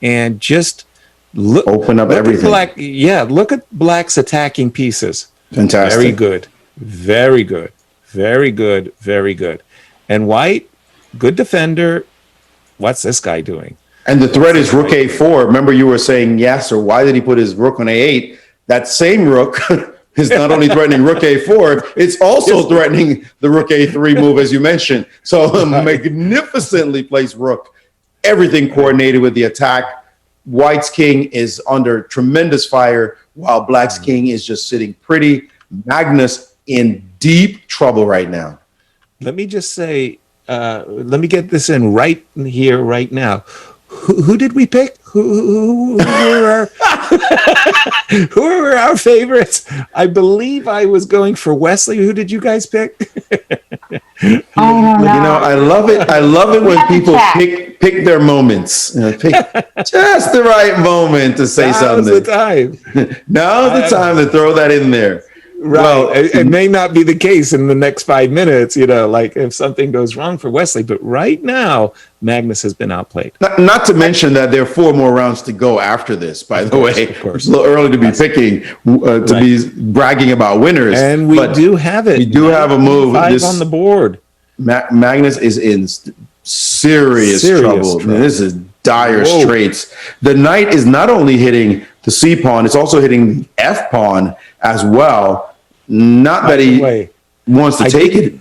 and just open up everything. Look at Black's attacking pieces. Fantastic. Very good. Very good. Very good. Very good. And White, good defender. What's this guy doing? And the threat is rook a4. Remember you were saying yes, or why did he put his rook on a8? That same rook is not only threatening rook a4, it's also threatening the rook a3 move, as you mentioned. So magnificently placed rook. Everything coordinated with the attack. White's king is under tremendous fire, while Black's king is just sitting pretty. Magnus in deep trouble right now. Let me just say, let me get this in right here, right now. Who did we pick? Who were our favorites? I believe I was going for Wesley. Who did you guys pick? I love it. I love it when people pick their moments. Pick just the right moment to say something. Now's the time. Now's the time to throw that in there. Right. Well, it may not be the case in the next 5 minutes, like if something goes wrong for Wesley. But right now, Magnus has been outplayed. Not to mention that there are 4 more rounds to go after this, by the way. It's a little early to be picking, to be bragging about winners. And we do have it. We do have a move. 5 on the board. Magnus is in serious trouble. This is dire straits. The knight is not only hitting the C pawn, it's also hitting the F pawn as well. Not that he wants to take it.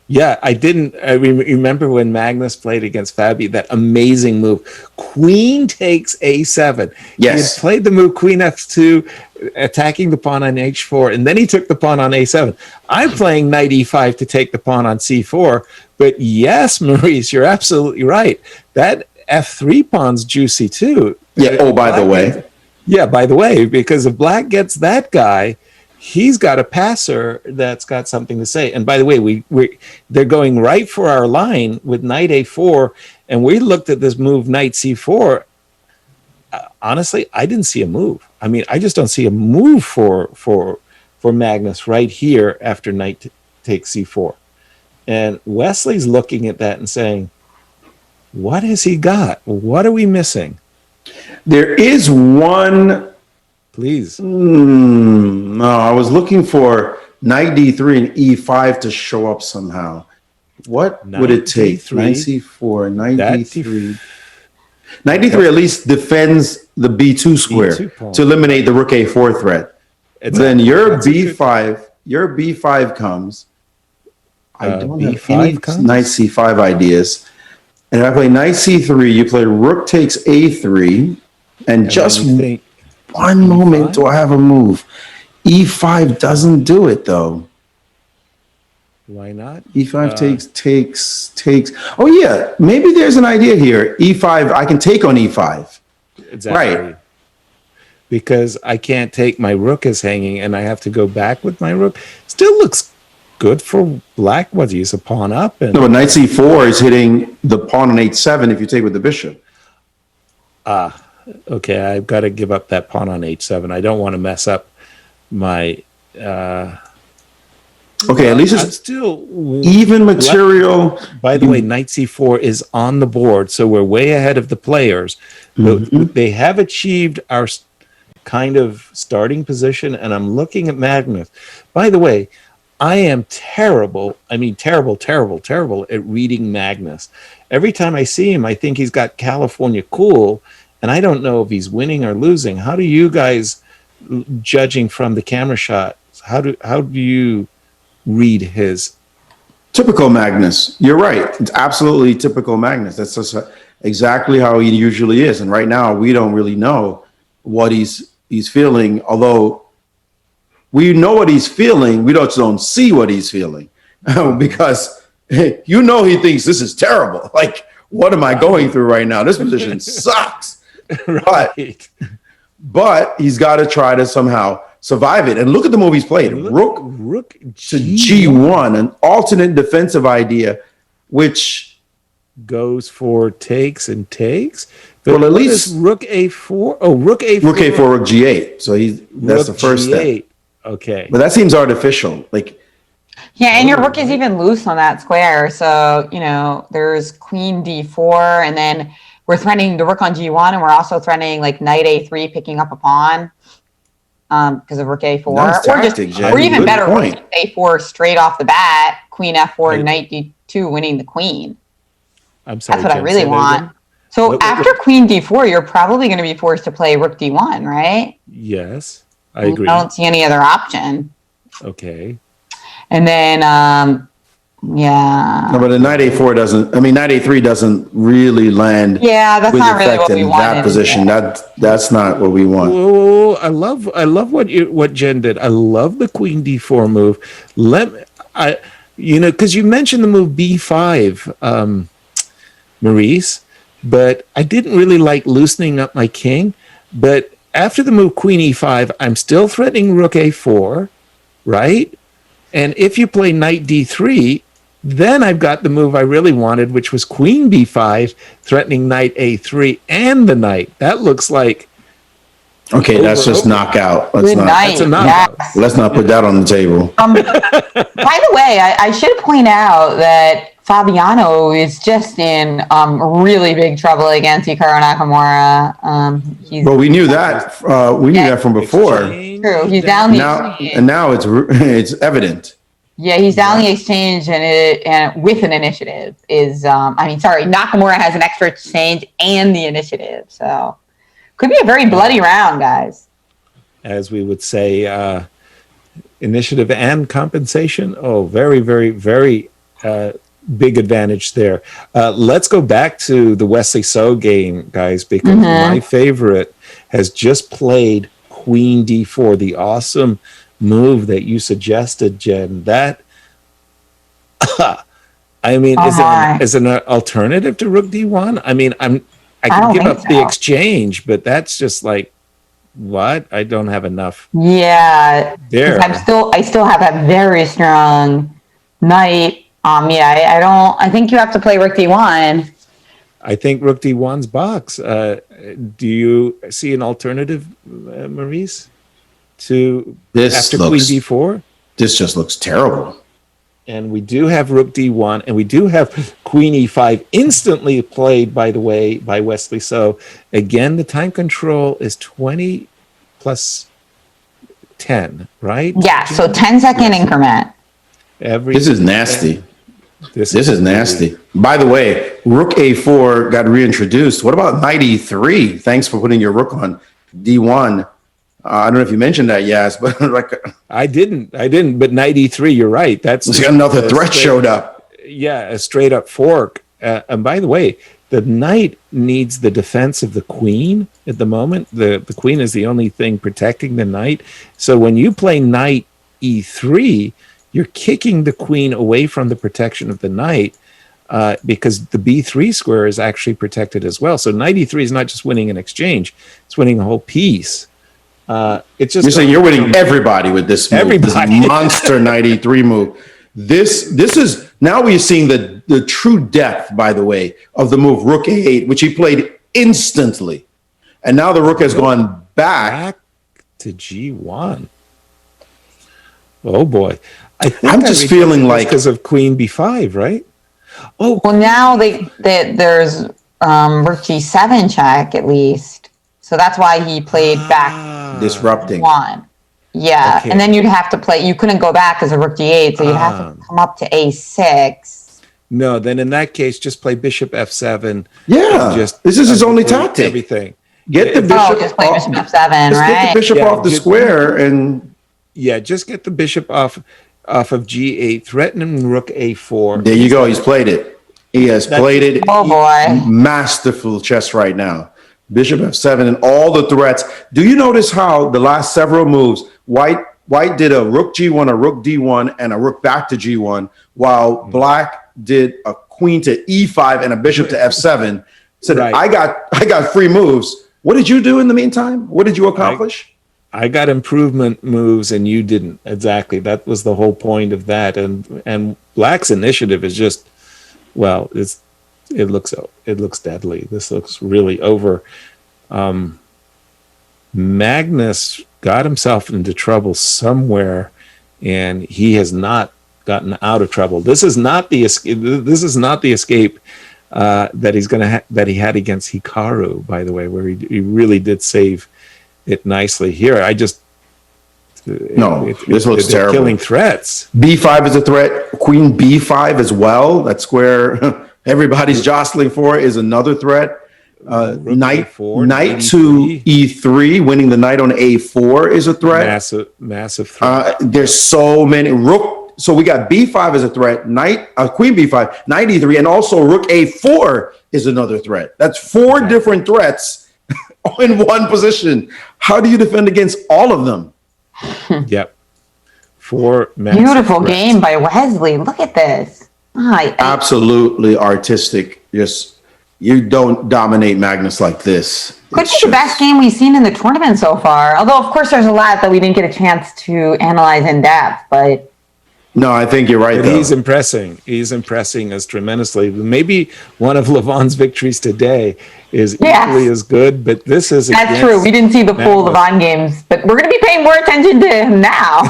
Yeah, I didn't. I remember when Magnus played against Fabi, that amazing move. Queen takes A7. Yes. He had played the move Queen F2, attacking the pawn on H4, and then he took the pawn on A7. I'm playing Knight E5 to take the pawn on C4. But yes, Maurice, you're absolutely right. That F3 pawn's juicy too. Yeah. Oh, by the way. Yeah, by the way, because if Black gets that guy, he's got a passer that's got something to say. And by the way, they're going right for our line with Knight A4, and we looked at this move Knight C4. Honestly, I didn't see a move. I mean, I just don't see a move for Magnus right here after Knight takes C4. And Wesley's looking at that and saying, what has he got? What are we missing? There is one. Please. No, I was looking for Knight D3 and E5 to show up somehow. What would it take? D3, Knight C4, Knight D3. Knight D3 at least defends the B2 square to eliminate the Rook A4 threat. Then your B5 comes. I don't have any Knight C5 ideas. And if I play Knight C3, you play Rook takes A3, and just one moment do I have a move. E5 doesn't do it though. Why not? E5 takes. Oh yeah, maybe there's an idea here. E5, I can take on E5. Exactly. Right. Because I can't take, my rook is hanging, and I have to go back with my rook. Still looks good for Black. What, do you use a pawn up? And no, but Knight C4 is hitting the pawn on H7 if you take with the bishop. Okay, I've got to give up that pawn on H7. I don't want to mess up my... Okay, at least it's still even material. By the way, Knight C4 is on the board, so we're way ahead of the players. They have achieved our kind of starting position, and I'm looking at Magnus. By the way, I am terrible at reading Magnus. Every time I see him, I think he's got California cool, and I don't know if he's winning or losing. How do you guys, judging from the camera shot, how do you read his? Typical Magnus. You're right. It's absolutely typical Magnus. That's just exactly how he usually is. And right now, we don't really know what he's feeling. Although we know what he's feeling, we don't see what he's feeling because he thinks this is terrible. Like, what am I going through right now? This position sucks. Right. But he's got to try to somehow survive it. And look at the move he's played. Rook to G1, an alternate defensive idea, which goes for takes and takes. But well, at least Rook A4. Oh, Rook A4. Rook A4, Rook G8. So that's the first step. Okay. But that seems artificial. Yeah, and your rook is even loose on that square. So, there's Queen D4, and then we're threatening the rook on G1, and we're also threatening like knight A3 picking up a pawn because of rook A4. Nice tactic, or even Good better, point. rook A4 straight off the bat, queen F4, knight D2, winning the queen. I'm sorry, that's what Jen, I really want. So after queen D4, you're probably going to be forced to play rook D1, right? Yes, I agree. I don't see any other option. Okay. And then, yeah. No, but the knight A4 doesn't. I mean, knight A3 doesn't really land. Yeah, that's not really what we want. That position. That's not what we want. Whoa, I love what Jen did. I love the queen D4 move. Because you mentioned the move B5, Maurice, but I didn't really like loosening up my king. But after the move queen E5, I'm still threatening rook A4, right? And if you play knight D3, then I've got the move I really wanted, which was queen B5, threatening knight A3 and the knight. That looks like... Okay, that's just knockout. That's a knockout. Yes. Let's not put that on the table. By the way, I should point out that Fabiano is just in really big trouble against Hikaru Nakamura. Well, we knew that. We knew that from before. True. He's down the exchange. And now it's evident. Yeah, he's down the exchange and with an initiative Nakamura has an extra exchange and the initiative. So could be a very bloody round, guys. As we would say, initiative and compensation. Oh, very, very, very big advantage there. Let's go back to the Wesley So game, guys, because my favorite has just played queen D4, the awesome move that you suggested, Jen. That, I mean, is an alternative to rook D1? I mean, I can give up the exchange, but that's just like, what? I don't have enough. Yeah, there. I still have a very strong knight. I think you have to play rook D1. I think rook D1's box. Do you see an alternative, Maurice, to after queen D4? This just looks terrible. And we do have rook D1, and we do have queen E5 instantly played, by the way, by Wesley. So again, the time control is 20 plus 10, right? Yeah, so 10-second increment. This is nasty. This is nasty. By the way, rook A4 got reintroduced. What about knight E3? Thanks for putting your rook on D1. I don't know if you mentioned that, yes, but I didn't. But knight E3, you're right. That's another threat showed up. Yeah, a straight up fork. And by the way, the knight needs the defense of the queen at the moment. The queen is the only thing protecting the knight. So when you play knight E3, you're kicking the queen away from the protection of the knight because the B3 square is actually protected as well. So knight E3 is not just winning an exchange; it's winning a whole piece. It's just you're saying you're winning everybody with this move, this monster knight E3 move. This is now we're seeing the true depth, by the way, of the move rook A8, which he played instantly, and now the rook has gone back to G1. Oh boy, I'm just feeling like because of queen B5, right? Oh, well, now there's rook G7 check at least, so that's why he played back disrupting one. Yeah, okay. And then you'd have to play. You couldn't go back as a rook D8, so you'd have to come up to A6. No, then in that case, just play bishop F7. Yeah, this is his only tactic. Everything. Get the bishop. Just play bishop F7, right? Get the bishop off the square and. Yeah, just get the bishop off of G8, threatening rook A4. There you go. He's played it. He has played it. Oh boy, masterful chess right now. Bishop F7 and all the threats. Do you notice how the last several moves, White did a rook G1, a rook D1, and a rook back to G1, while Black did a queen to E5 and a bishop to F7. Said, right. I got free moves. What did you do in the meantime? What did you accomplish? I got improvement moves and you didn't. Exactly. That was the whole point of that. And Black's initiative is just, well, it looks deadly. This looks really over. Magnus got himself into trouble somewhere and he has not gotten out of trouble. This is not the escape that he had against Hikaru, by the way, where he really did save it nicely. Here, I just this looks terrible. Killing threats. B5 is a threat. Queen B5 as well. That square everybody's jostling for is another threat. Knight to E3, winning the knight on A4 is a threat. Massive threat. There's so many. Rook. So we got B5 as a threat. Queen B5, knight E3, and also Rook A4 is another threat. That's four different threats in one position. How do you defend against all of them? Yep. Four massive beautiful threats. Game by Wesley. Look at this. Absolutely artistic. Just you don't dominate Magnus like this. Could be the best game we've seen in the tournament so far. Although, of course, there's a lot that we didn't get a chance to analyze in depth. But no, I think you're right. He's impressing. He's impressing us tremendously. Maybe one of Levon's victories today is equally as good, but this is that's true. We didn't see the full Levon games, but we're going to be paying more attention to him now.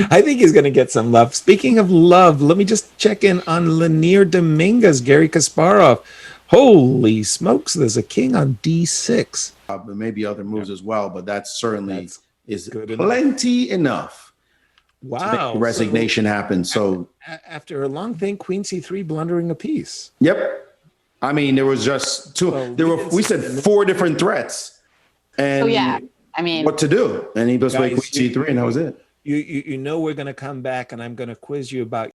I think he's going to get some love. Speaking of love, let me just check in on Lanier Dominguez, Gary Kasparov. Holy smokes! There's a king on D6. But maybe other moves as well, but that certainly is good plenty enough. Wow. To make resignation happen. So after a long thing, Queen C3 blundering a piece. Yep. I mean, there was just two. We said four different threats. And what to do? And he just played Queen C3, and that was it. You know we're going to come back, and I'm going to quiz you about